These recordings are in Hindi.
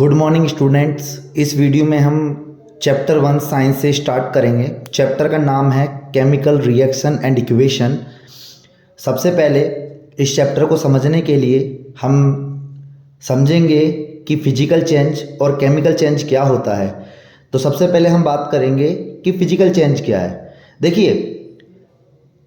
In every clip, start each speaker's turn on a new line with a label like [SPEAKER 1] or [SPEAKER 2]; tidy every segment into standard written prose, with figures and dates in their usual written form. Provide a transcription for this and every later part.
[SPEAKER 1] Good morning students. इस वीडियो में हम चैप्टर 1 साइंस से स्टार्ट करेंगे। चैप्टर का नाम है केमिकल रिएक्शन एंड इक्वेशन। सबसे पहले इस चैप्टर को समझने के लिए हम समझेंगे कि फिजिकल चेंज और केमिकल चेंज क्या होता है। तो सबसे पहले हम बात करेंगे कि फिजिकल चेंज क्या है। देखिए,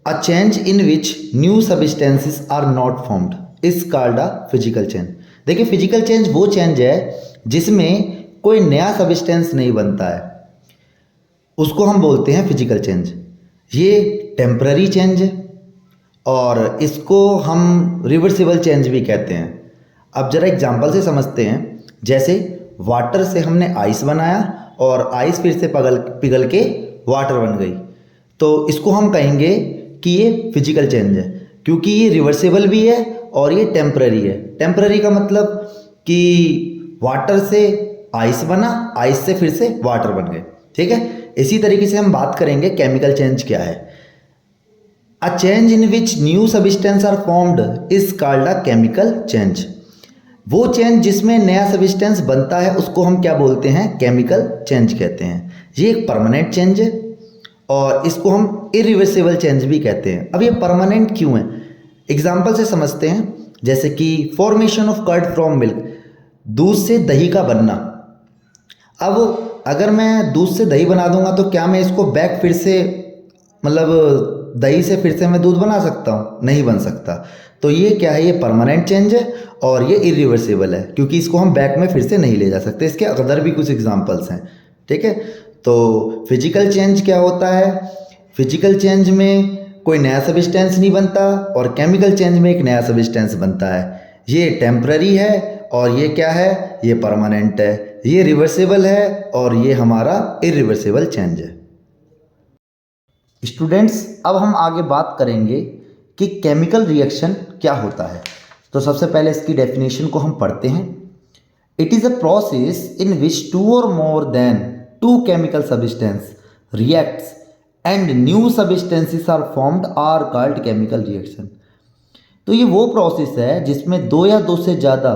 [SPEAKER 1] a change in which new substances are not formed is called a physical change. देखिए, फिजिकल चेंज वो चेंज है जिसमें कोई नया सब्सटेंस नहीं बनता है, उसको हम बोलते हैं फिजिकल चेंज। ये टेम्पररी चेंज है और इसको हम रिवर्सिबल चेंज भी कहते हैं। अब जरा एग्जांपल से समझते हैं। जैसे वाटर से हमने आइस बनाया और आइस फिर से पिघल के वाटर बन गई, तो इसको हम कहेंगे कि ये फिजिकल चेंज है, क्योंकि ये रिवर्सिबल भी है और ये टेम्पररी है। टेम्पररी का मतलब कि वाटर से आइस बना, आइस से फिर से वाटर बन गए। ठीक है, इसी तरीके से हम बात करेंगे केमिकल चेंज क्या है। A change in which new substance are formed is called a chemical change. वो चेंज जिसमें नया सब्सटेंस बनता है उसको हम क्या बोलते हैं? केमिकल चेंज कहते हैं। ये एक परमानेंट चेंज है और इसको हम इरिवर्सिबल चेंज भी कहते हैं। अब ये परमानेंट क्यों है, एग्जाम्पल से समझते हैं। जैसे कि formation of curd from milk, दूध से दही का बनना। अब अगर मैं दूध से दही बना दूंगा तो क्या मैं इसको बैक फिर से मतलब दही से फिर से मैं दूध बना सकता हूँ? नहीं बन सकता। तो ये क्या है? ये परमानेंट चेंज है और ये इरिवर्सिबल है, क्योंकि इसको हम बैक में फिर से नहीं ले जा सकते। इसके अदर भी कुछ एग्जांपल्स हैं। ठीक है, तो फिजिकल चेंज क्या होता है? फिजिकल चेंज में कोई नया सब्सटेंस नहीं बनता और केमिकल चेंज में एक नया सब्सटेंस बनता है। ये टेम्पररी है और ये क्या है? ये परमानेंट है। ये रिवर्सिबल है और ये हमारा इरिवर्सिबल चेंज है। स्टूडेंट्स, अब हम आगे बात करेंगे कि केमिकल रिएक्शन क्या होता है। तो सबसे पहले इसकी डेफिनेशन को हम पढ़ते हैं। It is a process in which two or more than two chemical substance reacts and new substances are formed are called chemical reaction. तो ये वो प्रोसेस है जिसमें दो या दो से ज़्यादा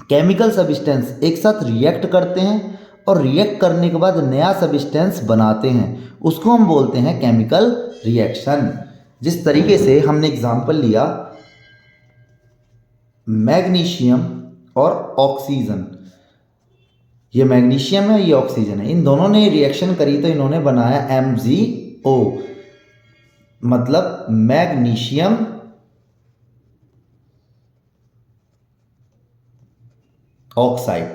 [SPEAKER 1] केमिकल सब्सटेंस एक साथ रिएक्ट करते हैं और रिएक्ट करने के बाद नया सब्सटेंस बनाते हैं, उसको हम बोलते हैं केमिकल रिएक्शन। जिस तरीके से हमने एग्जांपल लिया मैग्नीशियम और ऑक्सीजन, ये मैग्नीशियम है, ये ऑक्सीजन है, इन दोनों ने रिएक्शन करी तो इन्होंने बनाया MgO, मतलब मैग्नीशियम ऑक्साइड।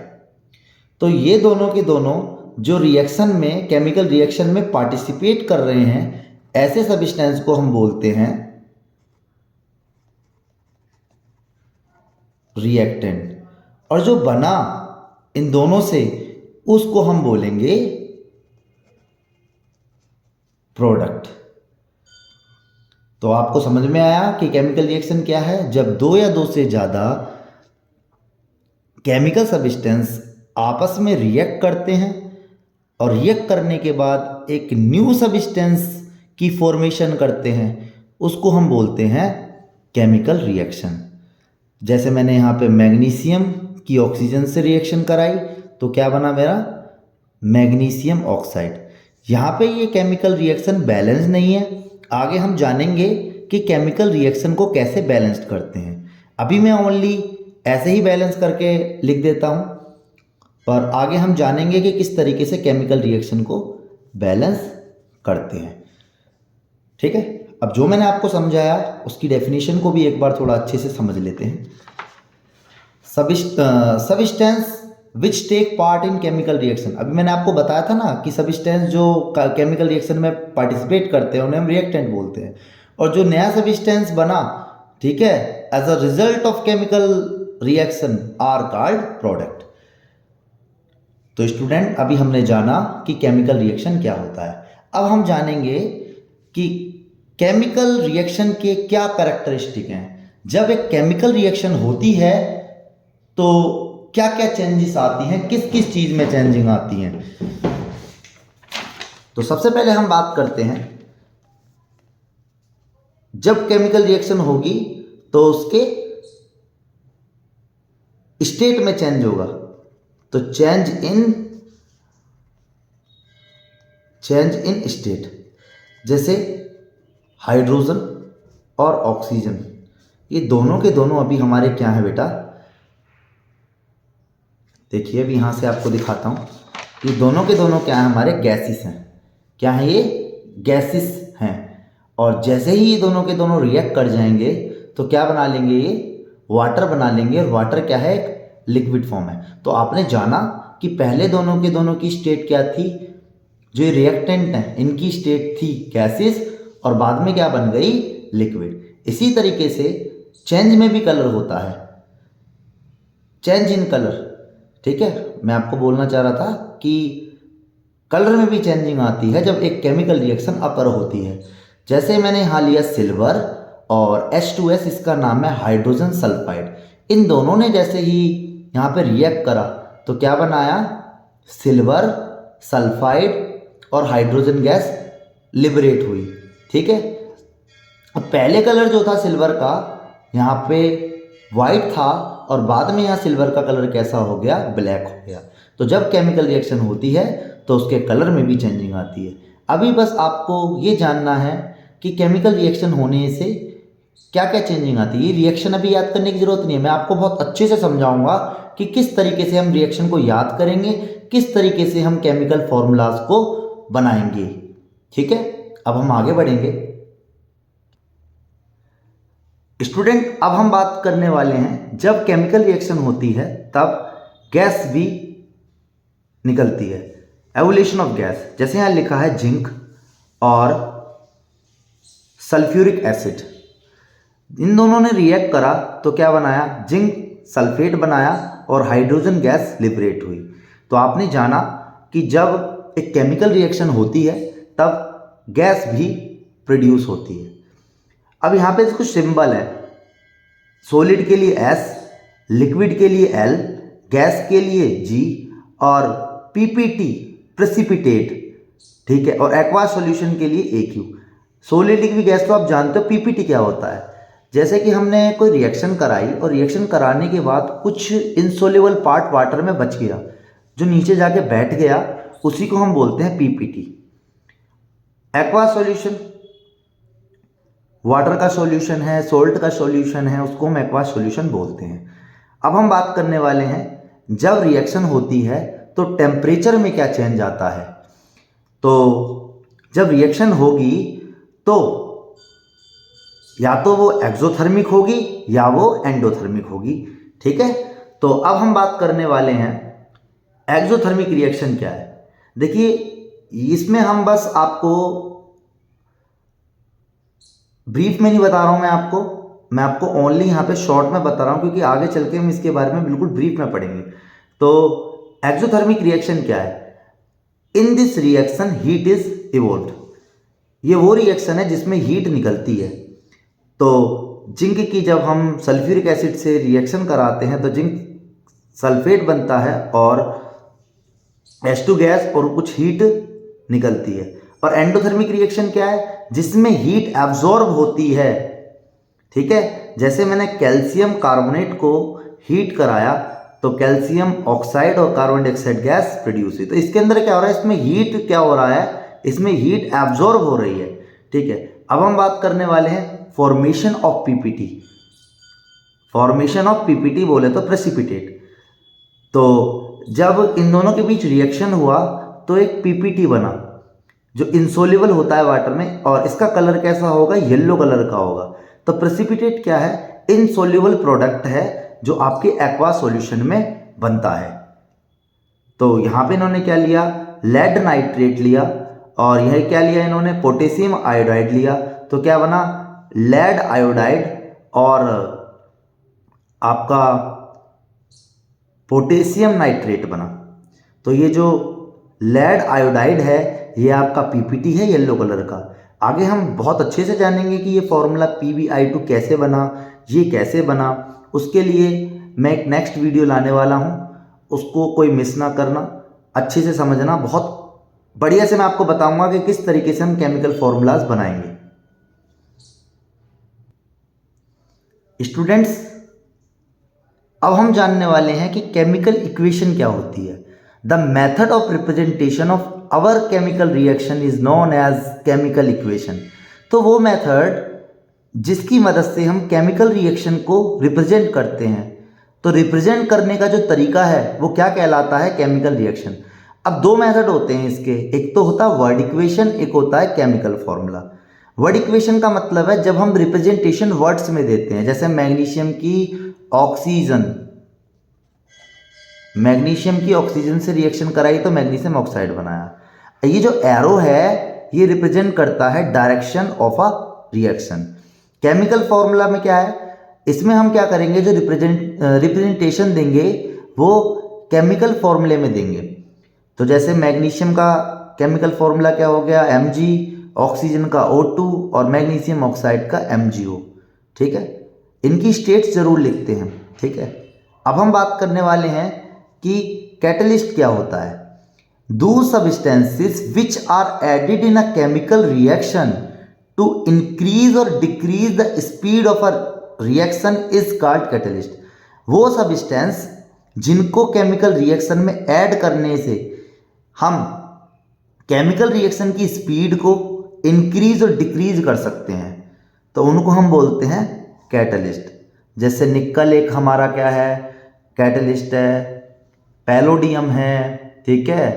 [SPEAKER 1] तो ये दोनों के दोनों जो रिएक्शन में केमिकल रिएक्शन में पार्टिसिपेट कर रहे हैं, ऐसे सब्सटेंस को हम बोलते हैं रिएक्टेंट, और जो बना इन दोनों से उसको हम बोलेंगे प्रोडक्ट। तो आपको समझ में आया कि केमिकल रिएक्शन क्या है? जब दो या दो से ज़्यादा केमिकल सब्सटेंस आपस में रिएक्ट करते हैं और रिएक्ट करने के बाद एक न्यू सब्सटेंस की फॉर्मेशन करते हैं, उसको हम बोलते हैं केमिकल रिएक्शन। जैसे मैंने यहाँ पे मैग्नीशियम की ऑक्सीजन से रिएक्शन कराई तो क्या बना मेरा? Magnesium oxide. यहाँ पे ये केमिकल रिएक्शन बैलेंस नहीं है। आगे हम जानेंगे कि केमिकल रिएक्शन को कैसे बैलेंस्ड करते हैं। अभी मैं ओनली ऐसे ही बैलेंस करके लिख देता हूँ, पर आगे हम जानेंगे कि किस तरीके से केमिकल रिएक्शन को बैलेंस करते हैं। ठीक है, अब जो मैंने आपको समझाया उसकी डेफिनेशन को भी एक बार थोड़ा अच्छे से समझ लेते हैं। Substance which take part in chemical reaction, अभी मैंने आपको बताया था ना कि सब्सटेंस जो केमिकल रिएक्शन में पार्टिसिपेट करते हैं उन्हें हम रिएक्टेंट बोलते हैं, और जो नया सब्सटेंस बना, ठीक है, as a result of chemical reaction are called product. तो स्टूडेंट, अभी हमने जाना कि केमिकल रिएक्शन क्या होता है। अब हम जानेंगे कि केमिकल रिएक्शन के क्या कैरेक्टरिस्टिक हैं। जब एक केमिकल रिएक्शन होती है तो क्या क्या चेंजेस आती हैं, किस किस चीज में चेंजिंग आती हैं। तो सबसे पहले हम बात करते हैं, जब केमिकल रिएक्शन होगी तो उसके स्टेट में चेंज होगा, तो चेंज इन स्टेट, जैसे हाइड्रोजन और ऑक्सीजन, ये दोनों के दोनों अभी हमारे क्या है बेटा, देखिए अभी यहाँ से आपको दिखाता हूँ, ये दोनों के दोनों क्या है, हमारे गैसेस हैं। क्या है ये, गैसेस हैं। और जैसे ही ये दोनों के दोनों रिएक्ट कर जाएंगे तो क्या बना लेंगे, ये वाटर बना लेंगे। और वाटर क्या है, एक लिक्विड फॉर्म है। तो आपने जाना कि पहले दोनों के दोनों की स्टेट क्या थी, जो रिएक्टेंट हैं इनकी स्टेट थी गैसेस, और बाद में क्या बन गई, लिक्विड। इसी तरीके से चेंज में भी कलर होता है, चेंज इन कलर। ठीक है, मैं आपको बोलना चाह रहा था कि कलर में भी चेंजिंग आती है जब एक केमिकल रिएक्शन अकर होती है। जैसे मैंने यहाँ लिया सिल्वर और H2S, इसका नाम है हाइड्रोजन सल्फाइड। इन दोनों ने जैसे ही यहाँ पे रिएक्ट करा तो क्या बनाया, सिल्वर सल्फाइड और हाइड्रोजन गैस लिबरेट हुई। ठीक है, अब पहले कलर जो था सिल्वर का, यहाँ पे वाइट था, और बाद में यहाँ सिल्वर का कलर कैसा हो गया, ब्लैक हो गया। तो जब केमिकल रिएक्शन होती है तो उसके कलर में भी चेंजिंग आती है। अभी बस आपको ये जानना है कि केमिकल रिएक्शन होने से क्या क्या चेंजिंग आती है। ये रिएक्शन अभी याद करने की ज़रूरत नहीं है, मैं आपको बहुत अच्छे से समझाऊंगा कि किस तरीके से हम रिएक्शन को याद करेंगे, किस तरीके से हम केमिकल फॉर्मूलाज को बनाएंगे। ठीक है, अब हम आगे बढ़ेंगे। स्टूडेंट, अब हम बात करने वाले हैं जब केमिकल रिएक्शन होती है तब गैस भी निकलती है, एवोल्यूशन ऑफ गैस। जैसे यहाँ लिखा है जिंक और सल्फ्यूरिक एसिड, इन दोनों ने रिएक्ट करा तो क्या बनाया, जिंक सल्फेट बनाया और हाइड्रोजन गैस लिबरेट हुई। तो आपने जाना कि जब एक केमिकल रिएक्शन होती है तब गैस भी प्रोड्यूस होती है। अब यहाँ पे कुछ सिंबल है, सॉलिड के लिए S, लिक्विड के लिए L, गैस के लिए G और PPT प्रेसिपिटेट। ठीक है, और एक्वा सॉल्यूशन के लिए AQ। सॉलिड लिक्विड गैस तो आप जानते हो, PPT क्या होता है। जैसे कि हमने कोई रिएक्शन कराई और रिएक्शन कराने के बाद कुछ इनसोल्युबल पार्ट वाटर में बच गया, जो नीचे जाके बैठ गया, उसी को हम बोलते हैं PPT। एक्वा सॉल्यूशन वाटर का सॉल्यूशन है, सोल्ट का सॉल्यूशन है, उसको हम एक्वा सॉल्यूशन बोलते हैं। अब हम बात करने वाले हैं जब रिएक्शन होती है तो टेम्परेचर में क्या चेंज आता है। तो जब रिएक्शन होगी तो या तो वो एक्सोथर्मिक होगी या वो एंडोथर्मिक होगी। ठीक है, तो अब हम बात करने वाले हैं एक्सोथर्मिक रिएक्शन क्या है। देखिए, इसमें हम बस आपको ब्रीफ में नहीं बता रहा हूं, मैं आपको ओनली यहाँ पे शॉर्ट में बता रहा हूं, क्योंकि आगे चल के हम इसके बारे में बिल्कुल ब्रीफ में पढ़ेंगे। तो एक्सोथर्मिक रिएक्शन क्या है, in this reaction heat is evolved. ये वो रिएक्शन है जिसमें हीट निकलती है। तो जिंक की जब हम सल्फ्यूरिक एसिड से रिएक्शन कराते हैं तो जिंक सल्फेट बनता है और H2 गैस और कुछ हीट निकलती है। और एंडोथर्मिक रिएक्शन क्या है, जिसमें हीट एब्जॉर्ब होती है। ठीक है, जैसे मैंने कैल्शियम कार्बोनेट को हीट कराया तो कैल्शियम ऑक्साइड और कार्बन डाइऑक्साइड गैस प्रोड्यूस हुई। तो इसके अंदर क्या हो रहा है, इसमें हीट क्या हो रहा है, इसमें हीट एब्जॉर्ब हो रही है। ठीक है, अब हम बात करने वाले हैं formation of PPT। Formation of PPT बोले तो प्रेसिपिटेट। तो जब इन दोनों के बीच रिएक्शन हुआ तो एक PPT बना जो इंसोल्युबल होता है वाटर में, और इसका कलर कैसा होगा, येलो कलर का होगा। तो प्रेसिपिटेट क्या है, इनसोल्युबल प्रोडक्ट है जो आपके एक्वा सॉल्यूशन में बनता है। तो यहाँ पे इन्होंने क्या लिया, लेड नाइट्रेट लिया, और यह क्या लिया इन्होंने, पोटेशियम आयोडाइड लिया। तो क्या बना, लेड आयोडाइड और आपका पोटेशियम नाइट्रेट बना। तो ये जो लेड आयोडाइड है ये आपका PPT है येलो कलर का। आगे हम बहुत अच्छे से जानेंगे कि ये फॉर्मूला PbI2 कैसे बना, ये कैसे बना। उसके लिए मैं एक नेक्स्ट वीडियो लाने वाला हूँ, उसको कोई मिस ना करना, अच्छे से समझना। बहुत बढ़िया से मैं आपको बताऊंगा कि किस तरीके से हम केमिकल फॉर्मूलाज बनाएंगे। स्टूडेंट्स, अब हम जानने वाले हैं कि केमिकल इक्वेशन क्या होती है। The method of representation of our chemical reaction is known as chemical equation. तो वो मेथड जिसकी मदद से हम केमिकल रिएक्शन को रिप्रेजेंट करते हैं, तो रिप्रेजेंट करने का जो तरीका है वो क्या कहलाता है, केमिकल रिएक्शन। अब दो मेथड होते हैं इसके, एक तो होता है वर्ड इक्वेशन, एक होता है केमिकल फॉर्मूला। वर्ड इक्वेशन का मतलब है जब हम रिप्रेजेंटेशन वर्ड्स में देते हैं, जैसे मैग्नीशियम की ऑक्सीजन से रिएक्शन कराई तो मैग्नीशियम ऑक्साइड बनाया। ये जो एरो है ये रिप्रेजेंट करता है direction of a reaction. Chemical formula में क्या है, इसमें हम क्या करेंगे, जो रिप्रेजेंटेशन देंगे वो केमिकल फॉर्मूले में देंगे। तो जैसे मैग्नीशियम का केमिकल फॉर्मूला क्या हो गया, Mg, ऑक्सीजन का O2 और मैग्नीशियम ऑक्साइड का MgO। ठीक है, इनकी स्टेट्स जरूर लिखते हैं। ठीक है, अब हम बात करने वाले हैं कि कैटलिस्ट क्या होता है। दो substances which are added in a chemical reaction to increase और decrease the speed of a reaction is called catalyst. वो सब्सटेंस जिनको केमिकल रिएक्शन में ऐड करने से हम केमिकल रिएक्शन की स्पीड को इंक्रीज और डिक्रीज कर सकते हैं, तो उनको हम बोलते हैं कैटलिस्ट। जैसे निकल एक हमारा क्या है, कैटलिस्ट है, पैलोडियम है, ठीक है,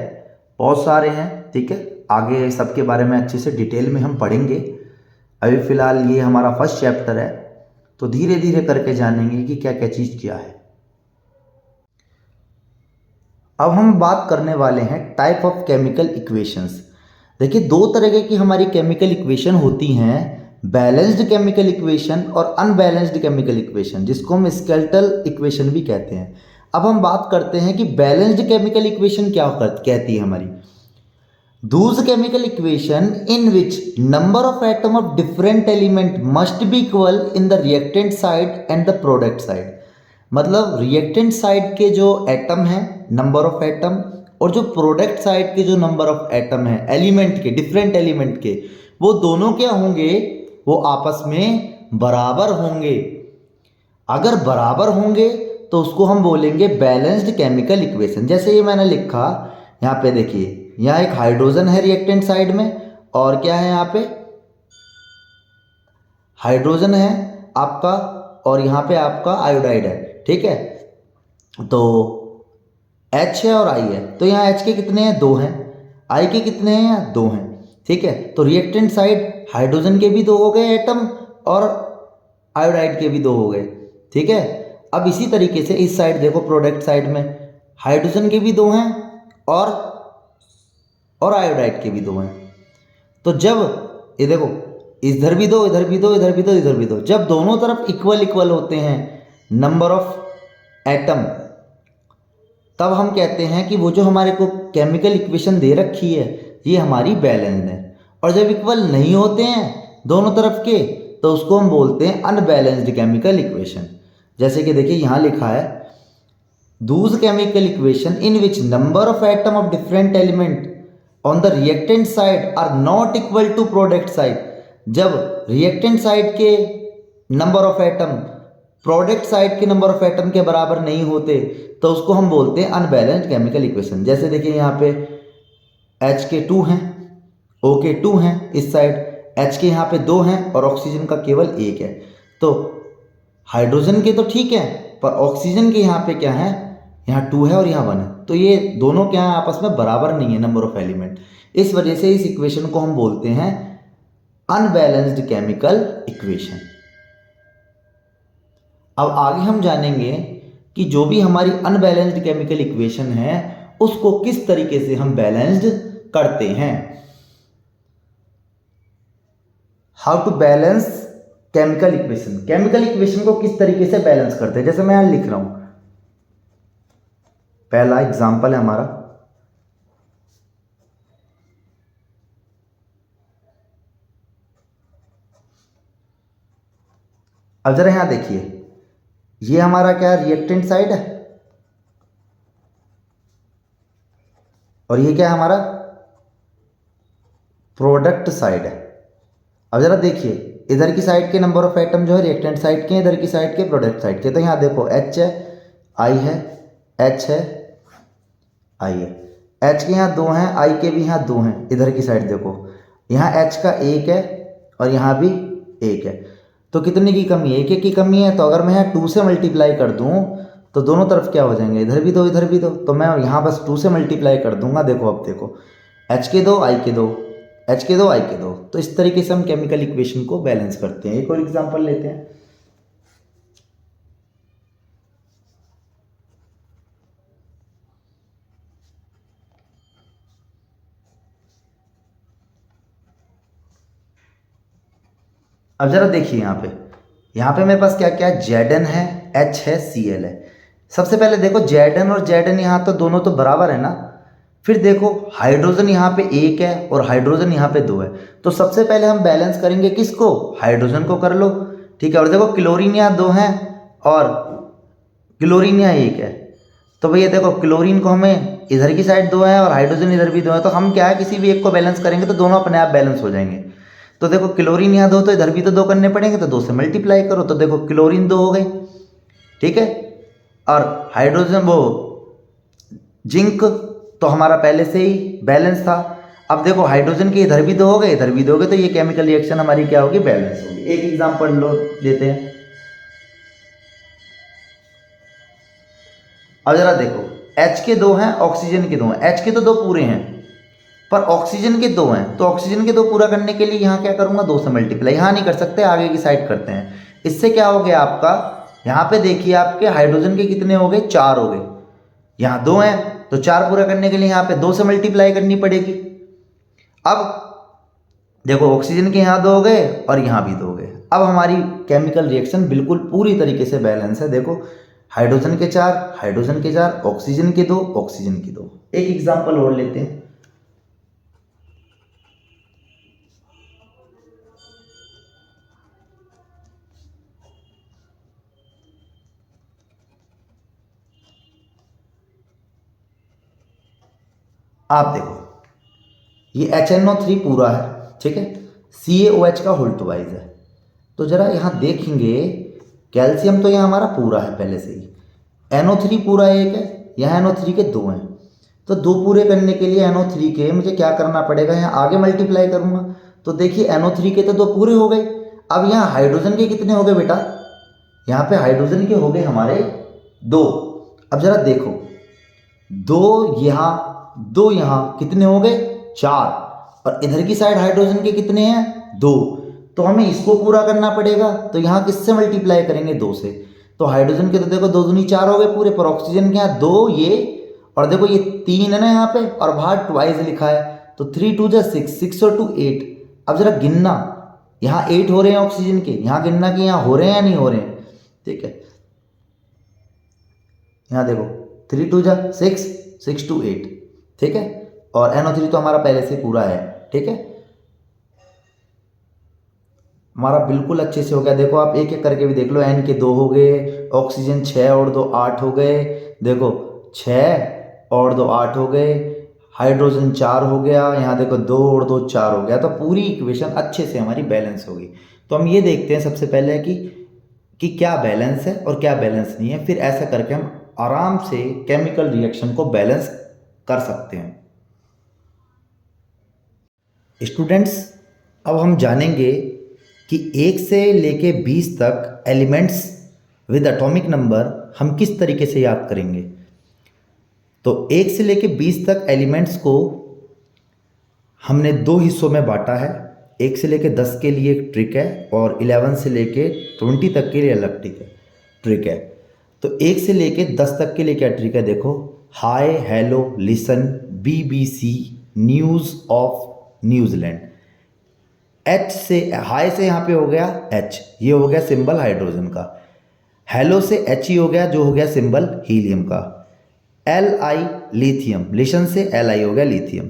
[SPEAKER 1] बहुत सारे हैं। ठीक है, आगे सबके बारे में अच्छे से डिटेल में हम पढ़ेंगे। अभी फ़िलहाल ये हमारा फर्स्ट चैप्टर है, तो धीरे धीरे करके जानेंगे कि क्या क्या चीज़ क्या है। अब हम बात करने वाले हैं टाइप ऑफ केमिकल इक्वेशंस। देखिए, दो तरह की हमारी केमिकल इक्वेशन होती हैं, बैलेंस्ड केमिकल इक्वेशन और अनबैलेंस्ड केमिकल इक्वेशन, जिसको हम स्केलेटल इक्वेशन भी कहते हैं। अब हम बात करते हैं कि बैलेंस्ड केमिकल इक्वेशन क्या कहती है हमारी। Those chemical equation in which number of atom of different element must be equal in the reactant side and the product side। मतलब रिएक्टेंट साइड के जो एटम हैं, नंबर ऑफ एटम, और जो प्रोडक्ट साइड के जो नंबर ऑफ एटम हैं, एलिमेंट के, डिफरेंट एलिमेंट के, वो दोनों क्या होंगे, वो आपस में बराबर होंगे। अगर बराबर होंगे तो उसको हम बोलेंगे बैलेंस्ड केमिकल इक्वेशन। जैसे ये मैंने लिखा यहाँ पे, देखिए यहाँ एक हाइड्रोजन है रिएक्टेंट साइड में, और क्या है यहाँ पे, हाइड्रोजन है आपका, और यहाँ पे आपका आयोडाइड है। ठीक है, तो H है और I है, तो यहाँ H के कितने हैं, 2 हैं, I के कितने हैं, 2 हैं। ठीक है, तो रिएक्टेंट साइड हाइड्रोजन के भी 2 हो गए एटम और आयोडाइड के भी 2 हो गए। ठीक है, अब इसी तरीके से इस साइड देखो, प्रोडक्ट साइड में हाइड्रोजन के भी 2 हैं और आयोडाइड के भी 2 हैं। तो जब ये देखो, इधर भी 2, इधर भी 2, इधर भी 2, इधर भी 2, जब दोनों तरफ इक्वल इक्वल होते हैं नंबर ऑफ एटम, तब हम कहते हैं कि वो जो हमारे को केमिकल इक्वेशन दे रखी है ये हमारी बैलेंस्ड है। और जब इक्वल नहीं होते हैं दोनों तरफ के, तो उसको हम बोलते हैं अनबैलेंस्ड केमिकल इक्वेशन। जैसे कि देखिए यहाँ लिखा है, those chemical equation in which number of atom of different element on the reactant side are not equal to product side. जब रिएक्टेंट साइड के number of atom product side के नंबर ऑफ एटम के बराबर नहीं होते, तो उसको हम बोलते हैं अनबैलेंस्ड केमिकल इक्वेशन। जैसे देखिए यहाँ पे H के 2 हैं, O के 2 हैं, इस साइड H के यहाँ पे 2 हैं और ऑक्सीजन का केवल 1 है। तो हाइड्रोजन के तो ठीक है, पर ऑक्सीजन के यहाँ पे क्या है, यहाँ 2 है और यहाँ 1 है, तो ये दोनों क्या है, आपस में बराबर नहीं है नंबर ऑफ एलिमेंट। इस वजह से इस इक्वेशन को हम बोलते हैं अनबैलेंस्ड केमिकल इक्वेशन। अब आगे हम जानेंगे कि जो भी हमारी अनबैलेंस्ड केमिकल इक्वेशन है उसको किस तरीके से हम बैलेंस्ड करते हैं। How to balance chemical equation. Chemical equation को किस तरीके से बैलेंस करते हैं, जैसे मैं यहां लिख रहा हूं, पहला एग्जांपल है हमारा, अब जरा यहां देखिए, ये हमारा क्या रिएक्टेंट साइड है और ये क्या है हमारा प्रोडक्ट साइड है। अब जरा देखिए, इधर की साइड के नंबर ऑफ एटम जो है रिएक्टेंट साइड के, इधर की साइड के प्रोडक्ट साइड के, तो यहाँ देखो H है, आई है, एच है, आई है। एच के यहाँ 2 हैं, आई के भी यहाँ 2 हैं। इधर की साइड देखो, यहाँ एच का 1 है और यहाँ भी 1 है। तो कितने की कमी है? 1 की कमी है। तो अगर मैं यहाँ 2 से मल्टीप्लाई कर दूँ तो दोनों तरफ क्या हो जाएंगे? इधर भी 2 इधर भी 2। तो मैं यहाँ बस 2 से मल्टीप्लाई कर दूंगा। देखो अब देखो, एच के 2 आई के 2, एच के 2 आई के 2। तो इस तरीके से हम केमिकल इक्वेशन को बैलेंस करते हैं। एक और एग्जाम्पल लेते हैं। अब जरा देखिए यहाँ पे मेरे पास क्या क्या है? Zn है, H है, Cl है। सबसे पहले देखो Zn और Zn यहाँ तो दोनों तो बराबर है ना। फिर देखो हाइड्रोजन यहाँ पे 1 है और हाइड्रोजन यहाँ पे 2 है। तो सबसे पहले हम बैलेंस करेंगे किसको? हाइड्रोजन को कर लो, ठीक है। और देखो क्लोरीन यहाँ 2 है और क्लोरीन यहाँ 1 है। तो भैया देखो क्लोरीन को हमें इधर की साइड 2 है और हाइड्रोजन इधर भी 2 है। तो हम क्या है, किसी भी एक को बैलेंस करेंगे तो दोनों अपने आप बैलेंस हो जाएंगे। तो देखो क्लोरीन यहाँ 2, तो इधर भी तो 2 करने पड़ेंगे। तो 2 से मल्टीप्लाई करो तो देखो क्लोरीन 2 हो गई, ठीक है। और हाइड्रोजन वो जिंक तो हमारा पहले से ही बैलेंस था। अब देखो हाइड्रोजन के इधर भी 2 हो गए, इधर भी 2 हो गए। तो ये केमिकल रिएक्शन हमारी क्या होगी? बैलेंस होगी। एक एग्जाम्पल लो लेते हैं। अब जरा देखो, H के 2 हैं, ऑक्सीजन के 2 हैं। H के तो 2 पूरे हैं पर ऑक्सीजन के 2 हैं। तो ऑक्सीजन के 2 पूरा करने के लिए यहाँ क्या करूँगा? 2 से मल्टीप्लाई। यहाँ नहीं कर सकते, आगे की साइड करते हैं। इससे क्या हो गया आपका? यहाँ पे देखिए आपके हाइड्रोजन के कितने हो गए? 4 हो गए। यहाँ 2 हैं तो 4 पूरा करने के लिए यहाँ पे 2 से मल्टीप्लाई करनी पड़ेगी। अब देखो ऑक्सीजन के यहाँ 2 हो गए और यहाँ भी 2 हो गए। अब हमारी केमिकल रिएक्शन बिल्कुल पूरी तरीके से बैलेंस है। देखो हाइड्रोजन के 4, हाइड्रोजन के 4, ऑक्सीजन के 2, ऑक्सीजन के 2। एक एग्जाम्पल और लेते हैं। आप देखो ये HNO3 पूरा है, ठीक है। CaOH का होल ट्वाइस है। तो जरा यहाँ देखेंगे, कैल्शियम तो यहाँ हमारा पूरा है पहले से ही। NO3 पूरा 1 है, यहाँ NO3 के 2 हैं। तो 2 पूरे करने के लिए NO3 के मुझे क्या करना पड़ेगा? यहाँ आगे मल्टीप्लाई करूँगा। तो देखिए NO3 के तो 2 पूरे हो गए। अब यहाँ हाइड्रोजन के कितने हो गए बेटा? यहाँ पे हाइड्रोजन के हो गए हमारे 2। अब जरा देखो 2 यहाँ, 2 यहाँ, कितने हो गए? 4। और इधर की साइड हाइड्रोजन के कितने हैं? 2। तो हमें इसको पूरा करना पड़ेगा। तो यहाँ किससे मल्टीप्लाई करेंगे? 2 से। तो हाइड्रोजन के तो देखो 2 दूनी 4 हो गए पूरे, पर ऑक्सीजन के यहाँ 2 ये, और देखो ये 3 है ना यहाँ पे, और बाहर ट्वाइस लिखा है। तो 3 2 जा 6, 6 और 2 8। अब जरा गिनना, यहाँ 8 हो रहे हैं ऑक्सीजन के, यहाँ गिनना कि यहाँ हो रहे हैं या नहीं हो रहे हैं, ठीक है। यहाँ देखो 3 2 जा 6, 6 2 8, ठीक है। और NO3 तो हमारा पहले से पूरा है, ठीक है। हमारा बिल्कुल अच्छे से हो गया। देखो आप एक एक करके भी देख लो। N के 2 हो गए, ऑक्सीजन 6 और 2 8 हो गए। देखो 6 और 2 8 हो गए, हाइड्रोजन 4 हो गया। यहाँ देखो 2 और 2 4 हो गया। तो पूरी इक्वेशन अच्छे से हमारी बैलेंस होगी। तो हम ये देखते हैं सबसे पहले कि क्या बैलेंस है और क्या बैलेंस नहीं है। फिर ऐसा करके हम आराम से केमिकल रिएक्शन को बैलेंस कर सकते हैं। स्टूडेंट्स, अब हम जानेंगे कि 1 से लेके 20 तक एलिमेंट्स विद एटॉमिक नंबर हम किस तरीके से याद करेंगे। तो 1 से लेके 20 तक एलिमेंट्स को हमने 2 हिस्सों में बांटा है। 1 से लेके 10 के लिए एक ट्रिक है और 11 से लेके 20 तक के लिए अलग ट्रिक है। तो 1 से लेके 10 तक के लिए क्या ट्रिक है? देखो, hi, hello, listen, BBC, news of न्यूजीलैंड। H से, हाय से यहाँ पे हो गया H, ये हो गया सिंबल हाइड्रोजन का। हेलो से He हो गया, जो हो गया सिंबल हीलियम का। Li लिथियम, लिशन से Li हो गया लिथियम।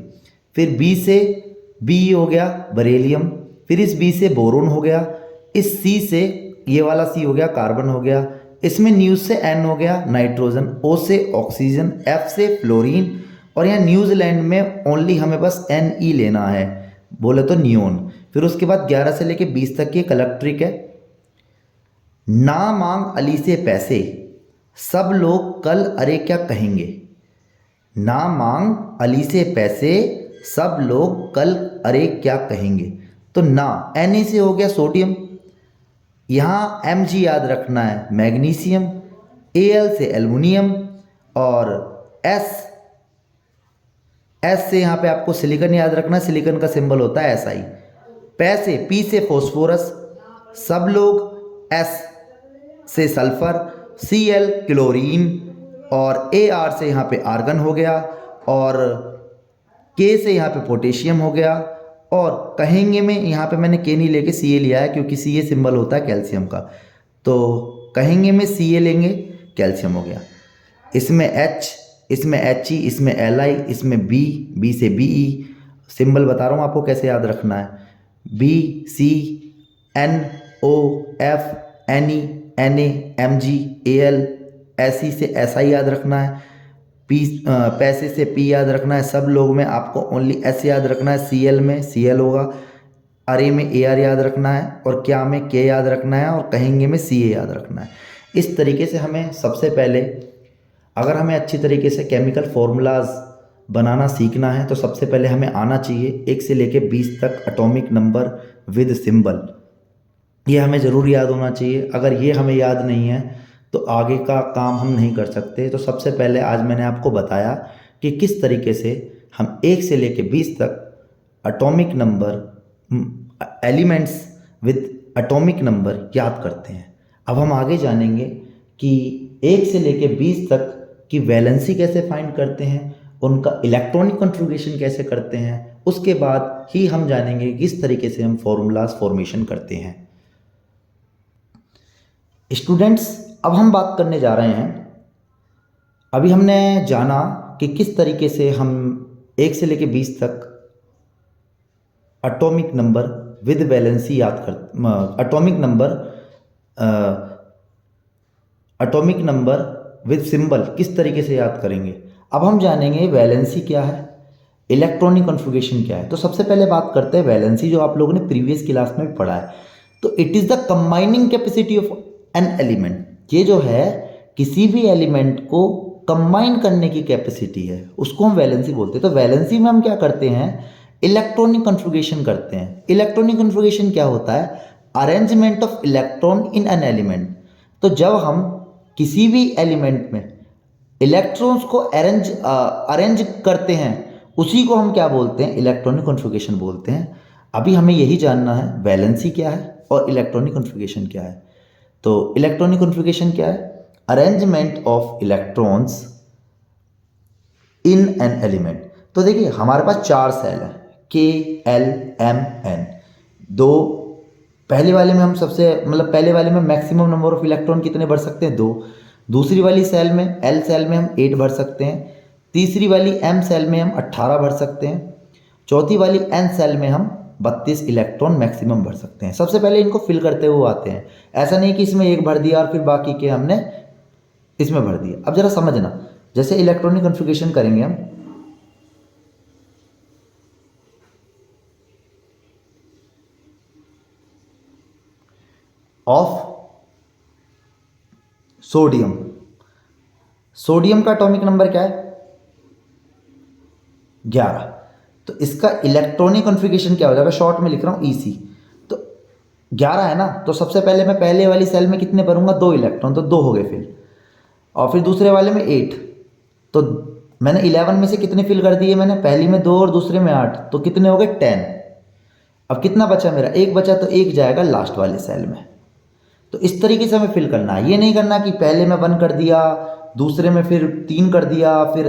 [SPEAKER 1] फिर B से Be हो गया बरेलियम। फिर इस B से बोरोन हो गया। इस C से ये वाला C हो गया कार्बन हो गया। इसमें न्यूज़ से N हो गया नाइट्रोजन। O से ऑक्सीजन, F से फ्लोरीन। और यहाँ न्यूजीलैंड में ओनली हमें बस Ne लेना है, बोले तो नियोन। फिर उसके बाद 11 से लेके 20 तक की एक अलग ट्रिक है। ना मांग अली से पैसे, सब लोग कल अरे क्या कहेंगे। ना मांग अली से पैसे, सब लोग कल अरे क्या कहेंगे। तो ना Na से हो गया सोडियम, यहाँ Mg याद रखना है मैग्नीशियम, Al से एल्युमिनियम, और एस से यहाँ पे आपको सिलिकॉन याद रखना है, सिलिकॉन का सिंबल होता है Si। पैसे P से फॉस्फोरस, सब लोग S से सल्फर, Cl क्लोरीन, और Ar से यहाँ पे आर्गन हो गया, और K से यहाँ पे पोटेशियम हो गया, और कहेंगे में यहाँ पे मैंने K नहीं लेके Ca लिया है क्योंकि Ca सिंबल होता है कैल्शियम का, तो कहेंगे में Ca लेंगे, कैल्शियम हो गया। इसमें H, इसमें He, इसमें Li, इसमें B से Be, सिंबल बता रहा हूँ आपको कैसे याद रखना है, B C N O F Ne Na Mg Al, Se से Si याद रखना है, पैसे से P याद रखना है, सब लोग में आपको ओनली S याद रखना है, Cl में Cl होगा, अरे में Ar याद रखना है, और क्या में K याद रखना है, और कहेंगे में Ca याद रखना है। इस तरीके से हमें सबसे पहले, अगर हमें अच्छी तरीके से केमिकल फॉर्मूलाज बनाना सीखना है तो सबसे पहले हमें आना चाहिए 1 से लेके 20 तक एटॉमिक नंबर विद सिंबल। ये हमें ज़रूर याद होना चाहिए। अगर ये हमें याद नहीं है तो आगे का काम हम नहीं कर सकते। तो सबसे पहले आज मैंने आपको बताया कि किस तरीके से हम 1 से लेके 20 तक atomic number elements with atomic number याद करते हैं। अब हम आगे जानेंगे कि 1 से लेके 20 तक की वैलेंसी कैसे फाइंड करते हैं, उनका इलेक्ट्रॉनिक कॉन्फ़िगरेशन कैसे करते हैं, उसके बाद ही हम जानेंगे किस तरीके से हम फॉर्मूलाज फॉर्मेशन करते हैं। स्टूडेंट्स, अब हम बात करने जा रहे हैं, अभी हमने जाना कि किस तरीके से हम 1 से लेके 20 तक एटॉमिक नंबर विद वैलेंसी याद कर, एटॉमिक नंबर विद सिंबल किस तरीके से याद करेंगे। अब हम जानेंगे वैलेंसी क्या है, इलेक्ट्रॉनिक कॉन्फ़िगरेशन क्या है। तो सबसे पहले बात करते हैं वैलेंसी, जो आप लोगों ने प्रीवियस क्लास में भी पढ़ा है। तो it is the combining capacity of an element. ये जो है किसी भी एलिमेंट को कंबाइन करने की कैपेसिटी है, उसको हम वैलेंसी बोलते हैं। तो वैलेंसी में हम क्या करते हैं, इलेक्ट्रॉनिक कॉन्फ़िगरेशन करते हैं। इलेक्ट्रॉनिक कॉन्फ़िगरेशन क्या होता है, arrangement of electron in an element. तो जब हम किसी भी एलिमेंट में इलेक्ट्रॉन्स को अरेंज करते हैं, उसी को हम क्या बोलते हैं, इलेक्ट्रॉनिक कॉन्फ़िगरेशन बोलते हैं। अभी हमें यही जानना है वैलेंसी क्या है और इलेक्ट्रॉनिक कॉन्फ़िगरेशन क्या है। तो इलेक्ट्रॉनिक कॉन्फ़िगरेशन क्या है, arrangement of electrons in an element. तो देखिए हमारे पास 4 सेल हैं, K, L, M, N। दो पहले वाले में हम पहले वाले में मैक्सिमम नंबर ऑफ इलेक्ट्रॉन कितने भर सकते हैं, 2। दूसरी वाली सेल में L सेल में हम 8 भर सकते हैं। तीसरी वाली M सेल में हम 18 भर सकते हैं। चौथी वाली N सेल में हम 32 इलेक्ट्रॉन मैक्सिमम भर सकते हैं। सबसे पहले इनको फिल करते हुए आते हैं, ऐसा नहीं कि इसमें एक भर दिया और फिर बाकी के हमने इसमें भर दिया। अब जरा समझना, जैसे इलेक्ट्रॉनिक कॉन्फ़िगरेशन करेंगे हम, ऑफ सोडियम। सोडियम का एटॉमिक नंबर क्या है, 11। तो इसका इलेक्ट्रॉनिक कॉन्फ़िगरेशन क्या हो जाएगा, शॉर्ट में लिख रहा हूँ EC। तो 11 है ना, तो सबसे पहले मैं पहले वाली सेल में कितने भरूंगा, 2 इलेक्ट्रॉन, तो 2 हो गए फिल। और फिर दूसरे वाले में 8, तो मैंने 11 में से कितने फिल कर दिए, मैंने पहली में 2 और दूसरे में 8, तो कितने हो गए, 10। अब कितना बचा मेरा, 1 बचा, तो 1 जाएगा लास्ट वाले सेल में। तो इस तरीके से हमें फिल करना है। ये नहीं करना कि पहले में 1 कर दिया, दूसरे में फिर 3 कर दिया, फिर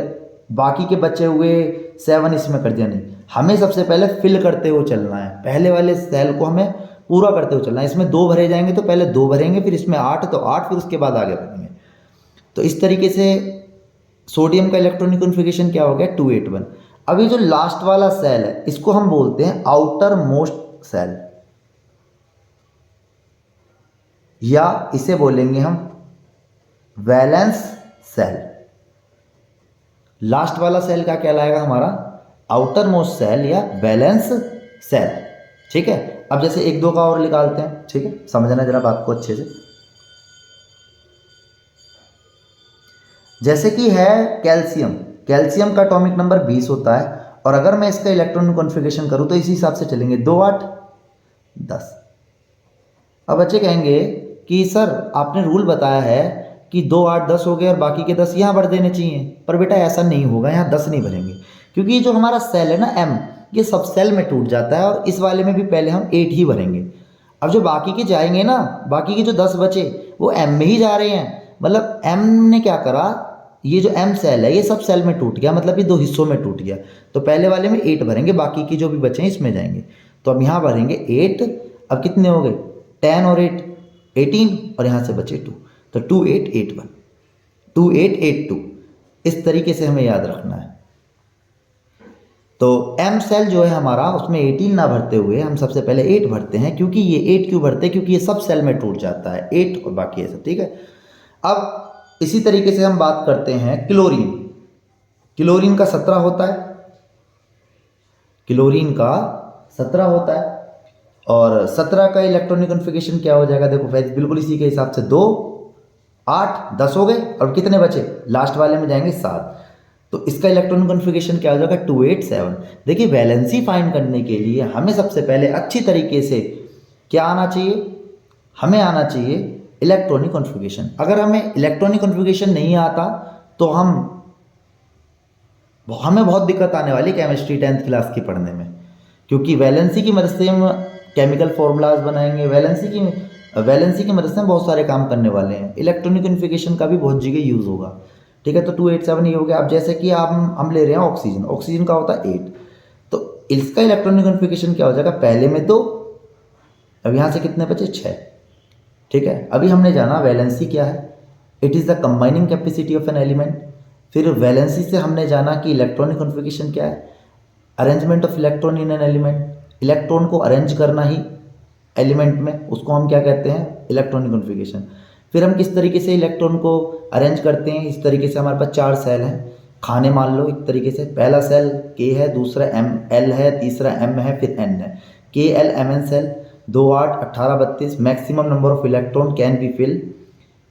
[SPEAKER 1] बाकी के बचे हुए 7 इसमें कर दिया। नहीं, हमें सबसे पहले फिल करते हुए चलना है, पहले वाले सेल को हमें पूरा करते हुए चलना है। इसमें 2 भरे जाएंगे तो पहले 2 भरेंगे, फिर इसमें 8 तो 8, फिर उसके बाद आगे बढ़ेंगे। तो इस तरीके से सोडियम का इलेक्ट्रॉनिक कॉन्फ़िगरेशन क्या हो गया, 281। अभी जो लास्ट वाला सेल है इसको हम बोलते हैं आउटर मोस्ट सेल, या इसे बोलेंगे हम वैलेंस सेल। लास्ट वाला सेल क्या कहलाएगा हमारा, आउटर मोस्ट सेल या वैलेंस सेल। ठीक है, अब जैसे 1 2 का और निकालते हैं। ठीक है, समझना जरा बात को अच्छे से। जैसे कि है कैल्शियम, कैल्शियम का एटॉमिक नंबर 20 होता है, और अगर मैं इसका इलेक्ट्रॉनिक कॉन्फ़िगरेशन करूँ तो इसी हिसाब से चलेंगे, 2 8 10। अब बच्चे कहेंगे कि सर आपने रूल बताया है कि 2 8 10 हो गए और बाकी के 10 यहाँ भर देने चाहिए, पर बेटा ऐसा नहीं होगा, यहाँ 10 नहीं भरेंगे, क्योंकि ये जो हमारा सेल है ना M, ये सब सेल में टूट जाता है, और इस वाले में भी पहले हम 8 ही भरेंगे। अब जो बाकी के जाएंगे ना, बाकी के जो 10 बचे वो M में ही जा रहे हैं, मतलब M ने क्या करा, ये जो M सेल है ये सब सेल में टूट गया, मतलब ये 2 हिस्सों में टूट गया, तो पहले वाले में 8 भरेंगे, बाकी के जो भी बचे हैं इसमें जाएंगे। तो अब यहाँ भरेंगे 8, अब कितने हो गए 10 और 8 18, और यहाँ से बचे 2, तो 2 8 8 1 2 8 8 2, इस तरीके से हमें याद रखना है। तो M सेल जो है हमारा, उसमें 18 ना भरते हुए हम सबसे पहले 8 भरते हैं, क्योंकि ये 8 क्यों भरते हैं, क्योंकि ये सब सेल में टूट जाता है 8 और बाकी ये सब, ठीक है। अब इसी तरीके से हम बात करते हैं क्लोरीन, क्लोरीन का 17 होता है, क्लोरीन का 17 होता है, और 17 का इलेक्ट्रॉनिक कॉन्फ़िगरेशन क्या हो जाएगा, देखो बिल्कुल इसी के हिसाब से 2 8 10 हो गए, और कितने बचे लास्ट वाले में जाएंगे 7, तो इसका इलेक्ट्रॉनिक कॉन्फ़िगरेशन क्या हो जाएगा 287। देखिए वैलेंसी फाइंड करने के लिए हमें सबसे पहले अच्छी तरीके से क्या आना चाहिए, हमें आना चाहिए इलेक्ट्रॉनिक कॉन्फ़िगरेशन। अगर हमें इलेक्ट्रॉनिक कॉन्फ़िगरेशन नहीं आता तो हमें बहुत दिक्कत आने वाली केमिस्ट्री 10th क्लास की पढ़ने में, क्योंकि वैलेंसी की मदद से हम केमिकल फॉर्मूलाज बनाएंगे, वैलेंसी की मदद से हम बहुत सारे काम करने वाले हैं, इलेक्ट्रॉनिक कॉन्फ़िगरेशन का भी बहुत जगह यूज़ होगा, ठीक है। तो 287 ये हो गया। अब जैसे कि आप हम ले रहे हैं ऑक्सीजन, ऑक्सीजन का होता है 8, तो इसका इलेक्ट्रॉनिक कॉन्फ़िगरेशन क्या हो जाएगा, पहले में 2, अब यहाँ से कितने बचे 6, ठीक है। अभी हमने जाना वैलेंसी क्या है, it is the combining capacity of an element. फिर वैलेंसी से हमने जाना कि इलेक्ट्रॉनिक कॉन्फ़िगरेशन क्या है, arrangement of electron in an element, electron को अरेंज करना ही एलिमेंट में, उसको हम क्या कहते हैं इलेक्ट्रॉनिक कॉन्फ़िगरेशन। फिर हम किस तरीके से इलेक्ट्रॉन को अरेंज करते हैं, इस तरीके से हमारे पास 4 सेल हैं, खाने मान लो एक तरीके से, पहला सेल K है, दूसरा L है, तीसरा M है, फिर N है, KLMN shell, 2 8 18 32, maximum number of electron can be fill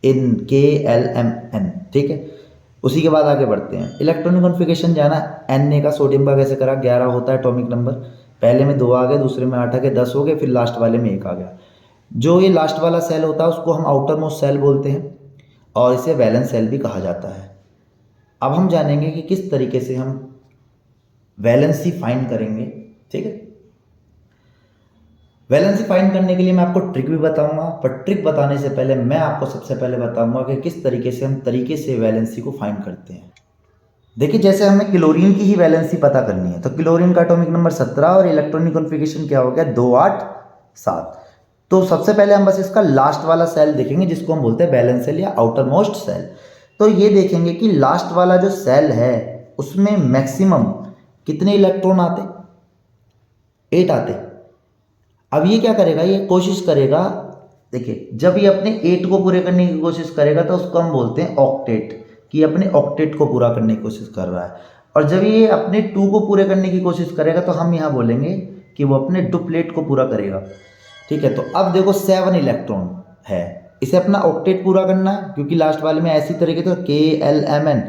[SPEAKER 1] in KLMN, ठीक है। उसी के बाद आगे बढ़ते हैं, इलेक्ट्रॉनिक कॉन्फ़िगरेशन जाना, Na का सोडियम का कैसे करा, 11 होता है एटॉमिक नंबर, पहले में 2 आ गए, दूसरे में 8 आ गए, 10 हो गए, फिर लास्ट वाले में 1 आ गया। जो ये लास्ट वाला सेल होता है उसको हम आउटर मोस्ट सेल बोलते हैं, और इसे वैलेंस सेल भी कहा जाता है। अब हम जानेंगे कि किस तरीके से हम वैलेंसी फाइंड करेंगे, ठीक है। वैलेंसी फाइंड करने के लिए मैं आपको ट्रिक भी बताऊंगा, पर ट्रिक बताने से पहले मैं आपको सबसे पहले बताऊंगा कि किस तरीके से वैलेंसी को फाइंड करते हैं। देखिए जैसे हमें क्लोरीन की ही वैलेंसी पता करनी है, तो क्लोरीन का एटॉमिक नंबर 17 और इलेक्ट्रॉनिक कॉन्फ़िगरेशन क्या हो गया 2 8 7। तो सबसे पहले हम बस इसका लास्ट वाला सेल देखेंगे, जिसको हम बोलते हैं वैलेंस सेल या आउटर मोस्ट सेल। तो ये देखेंगे कि लास्ट वाला जो सेल है उसमें मैक्सिमम कितने इलेक्ट्रॉन आते, 8 आते। अब ये क्या करेगा, ये कोशिश करेगा, देखिए जब ये अपने 8 को पूरे करने की कोशिश करेगा तो उसको हम बोलते हैं ऑक्टेट, कि अपने ऑक्टेट को पूरा करने की कोशिश कर रहा है। और जब ये अपने 2 को पूरे करने की कोशिश करेगा तो हम यहाँ बोलेंगे कि वो अपने डुप्लेट को पूरा करेगा, ठीक है। तो अब देखो 7 इलेक्ट्रॉन है, इसे अपना ऑक्टेट पूरा करना है, क्योंकि लास्ट वाले में ऐसी तरीके से KLMN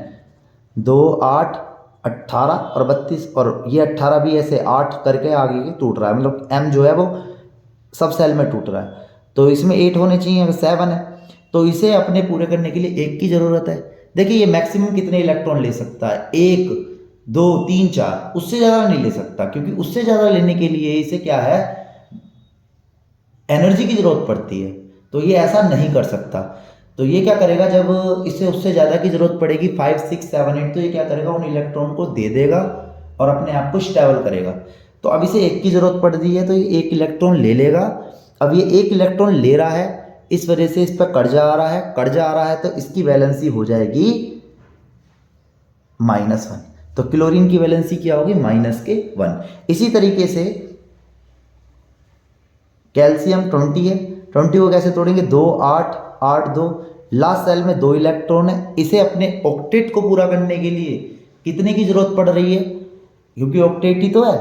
[SPEAKER 1] 2 8 18 और 32, और ये 18 भी ऐसे 8 करके आगे टूट रहा है, मतलब M जो है वो सब सेल में टूट रहा है, तो इसमें 8 होने चाहिए, 7 है, तो इसे अपने पूरे करने के लिए 1 की ज़रूरत है। देखिए ये मैक्सिमम कितने इलेक्ट्रॉन ले सकता है, 1 2 3 4, उससे ज़्यादा नहीं ले सकता, क्योंकि उससे ज़्यादा लेने के लिए इसे क्या है एनर्जी की ज़रूरत पड़ती है, तो ये ऐसा नहीं कर सकता। तो ये क्या करेगा, जब इसे उससे ज़्यादा की ज़रूरत पड़ेगी 5 6 7 8, तो ये क्या करेगा उन इलेक्ट्रॉन को दे देगा और अपने आप को स्टेबल करेगा। तो अब इसे 1 की ज़रूरत पड़ रही है, तो ये 1 इलेक्ट्रॉन ले लेगा। अब ये 1 इलेक्ट्रॉन ले रहा है, इस वजह से इस पर कर्जा आ रहा है, तो इसकी वैलेंसी हो जाएगी -1। तो क्लोरीन की वैलेंसी क्या होगी -1। इसी तरीके से कैल्शियम 20 है, 20 को कैसे तोड़ेंगे 2 8 8 2, लास्ट सेल में 2 इलेक्ट्रॉन है, इसे अपने ऑक्टेट को पूरा करने के लिए कितने की जरूरत पड़ रही है, क्योंकि ऑक्टेट ही तो है,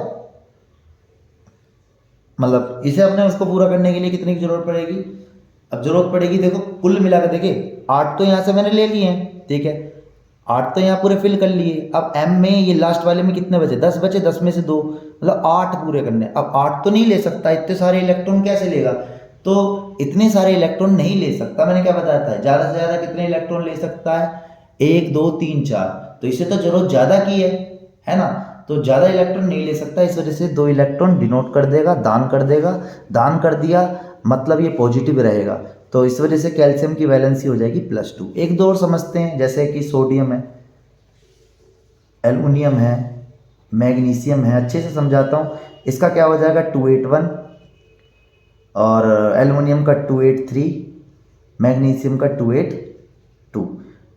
[SPEAKER 1] मतलब इसे अपने उसको पूरा करने के लिए कितने की जरूरत पड़ेगी। अब जरूरत पड़ेगी देखो कुल मिलाकर देखिए 8 तो यहाँ से मैंने ले लिए हैं, ठीक है, 8 तो यहाँ पूरे फिल कर लिए। अब M में ये लास्ट वाले में कितने बचे, 10 बचे, 10 में से 2 मतलब 8 पूरे करने। अब 8 तो नहीं ले सकता, इतने सारे इलेक्ट्रॉन कैसे लेगा, तो इतने सारे इलेक्ट्रॉन नहीं ले सकता। मैंने क्या बताया था, ज़्यादा से ज़्यादा कितने इलेक्ट्रॉन ले सकता है, 1 2 3 4। तो इसे तो जरूरत ज़्यादा की है ना, तो ज़्यादा इलेक्ट्रॉन नहीं ले सकता, इस वजह से 2 इलेक्ट्रॉन डिनोट कर देगा, दान कर देगा। दान कर दिया मतलब ये पॉजिटिव रहेगा, तो इस वजह से कैल्शियम की वैलेंसी हो जाएगी +2। एक दो और समझते हैं, जैसे कि सोडियम है, एल्युमिनियम है, मैग्नीशियम है। अच्छे से समझाता हूँ, इसका क्या हो जाएगा 281, और एल्युमिनियम का 283, मैग्नीशियम का 282।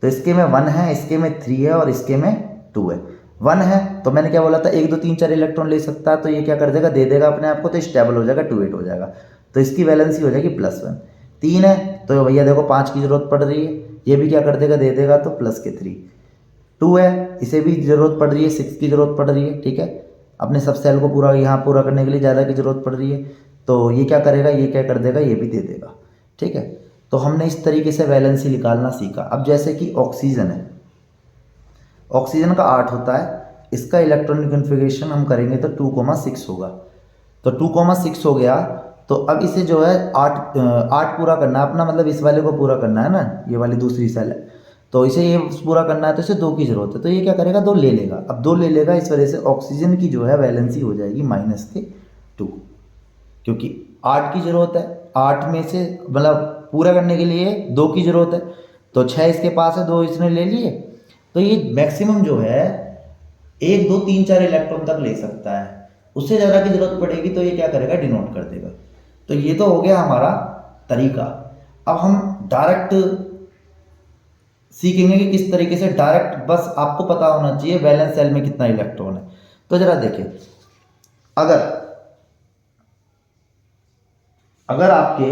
[SPEAKER 1] तो इसके में 1 है, इसके में 3 है, और इसके में 2 है। 1 है तो मैंने क्या बोला था, 1 2 3 4 इलेक्ट्रॉन ले सकता है, तो ये क्या कर देगा, दे देगा अपने आप को, तो स्टेबल हो जाएगा, 28 हो जाएगा, तो इसकी वैलेंसी हो जाएगी +1। 3 है तो भैया देखो 5 की जरूरत पड़ रही है, ये भी क्या कर देगा, दे देगा, तो +3। 2 है, इसे भी जरूरत पड़ रही है, 6 की जरूरत पड़ रही है, ठीक है, अपने सब सेल को पूरा यहाँ पूरा करने के लिए ज़्यादा की जरूरत पड़ रही है, तो ये क्या करेगा, ये क्या कर देगा, ये भी दे देगा, ठीक है। तो हमने इस तरीके से वैलेंसी निकालना सीखा। अब जैसे कि ऑक्सीजन है, ऑक्सीजन का 8 होता है, इसका इलेक्ट्रॉनिक कन्फिग्रेशन हम करेंगे तो 2,6 होगा, तो 2,6 हो गया। तो अब इसे जो है 8 पूरा करना है अपना, मतलब इस वाले को पूरा करना है ना, ये वाली दूसरी सेल है, तो इसे ये पूरा करना है, तो इसे 2 की जरूरत है, तो ये क्या करेगा, 2 ले लेगा। अब 2 ले लेगा, इस वजह से ऑक्सीजन की जो है वैलेंसी हो जाएगी -2, क्योंकि 8 की जरूरत है, 8 में से मतलब पूरा करने के लिए 2 की जरूरत है, तो 6 इसके पास है, 2 इसने ले लिए, तो ये मैक्सिमम जो है 1 2 3 4 इलेक्ट्रॉन तक ले सकता है। उससे ज़्यादा की जरूरत पड़ेगी तो ये क्या करेगा, डिनोट कर देगा। तो ये तो हो गया हमारा तरीका। अब हम डायरेक्ट सीखेंगे कि किस तरीके से डायरेक्ट, बस आपको पता होना चाहिए वैलेंस सेल में कितना इलेक्ट्रॉन है। तो जरा देखें, अगर आपके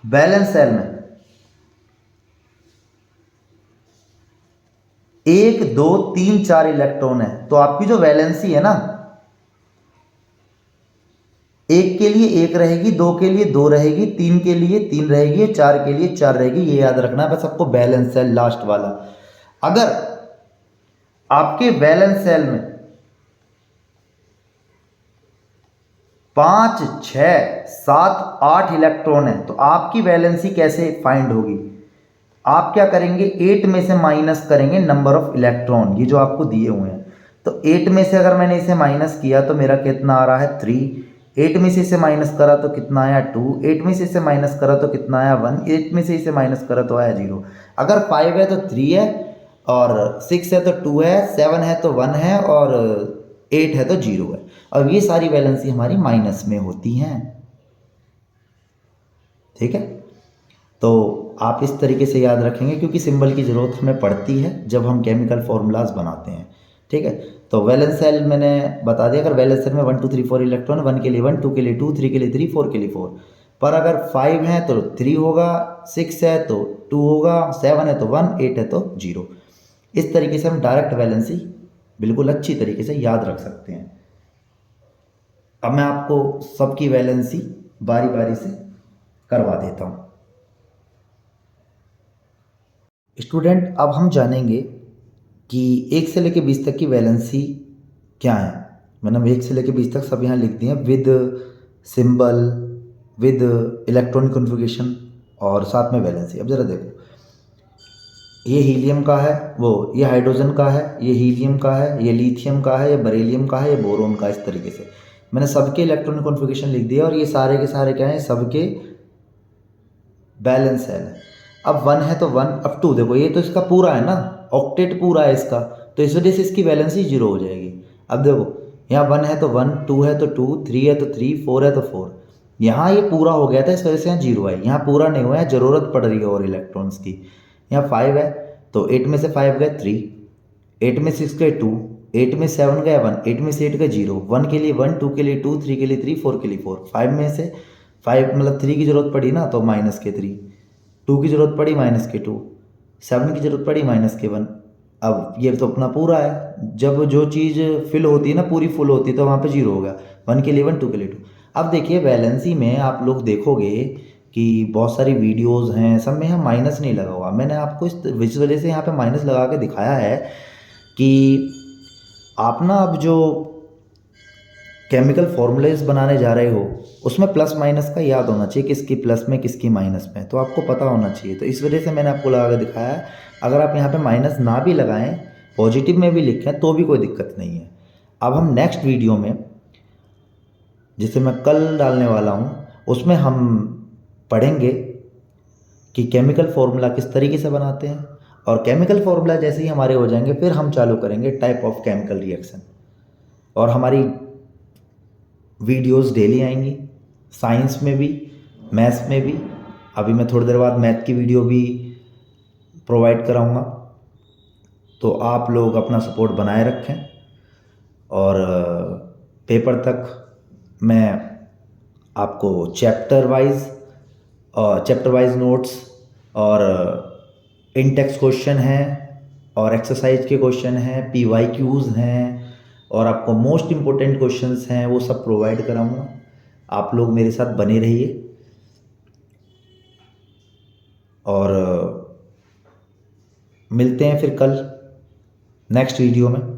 [SPEAKER 1] वैलेंस सेल में 1 2 3 4 इलेक्ट्रॉन है, तो आपकी जो वैलेंसी है ना, 1 के लिए 1 रहेगी, 2 के लिए 2 रहेगी, 3 के लिए 3 रहेगी, 4 के लिए 4 रहेगी। ये याद रखना है बस आपको, बैलेंस सेल लास्ट वाला। अगर आपके बैलेंस सेल में 5 6 7 8 इलेक्ट्रॉन है, तो आपकी वैलेंसी कैसे फाइंड होगी, आप क्या करेंगे, 8 में से माइनस करेंगे नंबर ऑफ इलेक्ट्रॉन, ये जो आपको दिए हुए हैं। तो 8 में से अगर मैंने इसे माइनस किया तो मेरा कितना आ रहा है 3, 8 में से इसे माइनस करा तो कितना आया 2, 8 में से इसे माइनस करा तो कितना आया 1, 8 में से इसे माइनस करा तो आया 0। अगर 5 है तो 3 है, और 6 है तो 2 है, 7 है तो 1 है, और 8 है तो 0 है। और ये सारी वैलेंसी हमारी माइनस में होती हैं, ठीक है। तो आप इस तरीके से याद रखेंगे, क्योंकि सिंबल की ज़रूरत हमें पड़ती है जब हम केमिकल फॉर्मूलाज बनाते हैं, ठीक है। तो वैलेंस सेल मैंने बता दिया, अगर वैलेंस सेल में 1 2 3 4 इलेक्ट्रॉन, 1 के लिए 1, 2 के लिए 2, 3 के लिए 3, 4 के लिए 4, पर अगर 5 है तो 3 होगा, 6 है तो 2 होगा, 7 है तो 1, 8 है तो 0। इस तरीके से हम डायरेक्ट वैलेंसी बिल्कुल अच्छी तरीके से याद रख सकते हैं। अब मैं आपको सबकी वैलेंसी बारी बारी से करवा देता हूँ। स्टूडेंट, अब हम जानेंगे कि 1 से लेकर 20 तक की वैलेंसी क्या है। मैंने 1 से लेकर 20 तक सब यहाँ लिख दिए हैं, with symbol, with electronic configuration, और साथ में वैलेंसी। अब ज़रा देखो, ये हीलियम का है, ये हाइड्रोजन का है, ये हीलियम का है, ये लिथियम का है, ये बेरिलियम का है, ये बोरोन का। इस तरीके से मैंने सबके इलेक्ट्रॉनिक कॉन्फ़िगरेशन लिख दिया, और ये सारे के सारे क्या हैं, सबके बैलेंस सेल है। अब 1 है तो 1, अब 2 देखो, ये तो इसका पूरा है ना, ऑक्टेट पूरा है इसका, तो इस वजह से इसकी वैलेंसी 0 हो जाएगी। अब देखो, यहाँ 1 है तो 1, 2 है तो 2, 3 है तो 3, 4 है तो 4। यहाँ ये पूरा हो गया था, इस वजह से यहाँ 0 है, यहाँ पूरा नहीं हुआ है, ज़रूरत पड़ रही है और इलेक्ट्रॉन्स की। यहाँ 5 है तो 8 में से 5 गए 3, 8 में 6 गए 2, 8 में 7 गया 1, 8 में से 8 गए 0, 1 के लिए 1, 2 के लिए 2, 3 के लिए 3, 4 के लिए 4, 5 में से 5 मतलब 3 की ज़रूरत पड़ी ना, तो -3, 2 की ज़रूरत पड़ी -2, 7 की ज़रूरत पड़ी -1। अब ये तो अपना पूरा है, जब जो चीज़ फिल होती है ना, पूरी फुल होती है, तो वहाँ पे 0 होगा, 1 के लिए 1, 2 के लिए 2। अब देखिए वैलेंसी में आप लोग देखोगे कि बहुत सारी वीडियोस हैं, सब में यहाँ माइनस नहीं लगा हुआ। मैंने आपको इस वजह से यहाँ पे माइनस लगा के दिखाया है कि आप ना अब जो केमिकल फॉर्मूलेज बनाने जा रहे हो उसमें प्लस माइनस का याद होना चाहिए, किसकी प्लस में किसकी माइनस में, तो आपको पता होना चाहिए। तो इस वजह से मैंने आपको लगा के दिखाया है। अगर आप यहाँ पे माइनस ना भी लगाएं, पॉजिटिव में भी लिखें तो भी कोई दिक्कत नहीं है। अब हम नेक्स्ट वीडियो में, जिसे मैं कल डालने वाला हूँ, उसमें हम पढ़ेंगे कि केमिकल फार्मूला किस तरीके से बनाते हैं। और केमिकल फार्मूला जैसे ही हमारे हो जाएंगे फिर हम चालू करेंगे टाइप ऑफ केमिकल रिएक्शन। और हमारी वीडियोस डेली आएंगी, साइंस में भी, मैथ्स में भी। अभी मैं थोड़ी देर बाद मैथ की वीडियो भी प्रोवाइड कराऊंगा। तो आप लोग अपना सपोर्ट बनाए रखें और पेपर तक मैं आपको चैप्टर वाइज नोट्स और इन टेक्स्ट क्वेश्चन हैं और एक्सरसाइज के क्वेश्चन हैं, PYQs हैं और आपको मोस्ट इम्पोर्टेंट क्वेश्चंस हैं, वो सब प्रोवाइड कराऊंगा। आप लोग मेरे साथ बने रहिए और मिलते हैं फिर कल नेक्स्ट वीडियो में।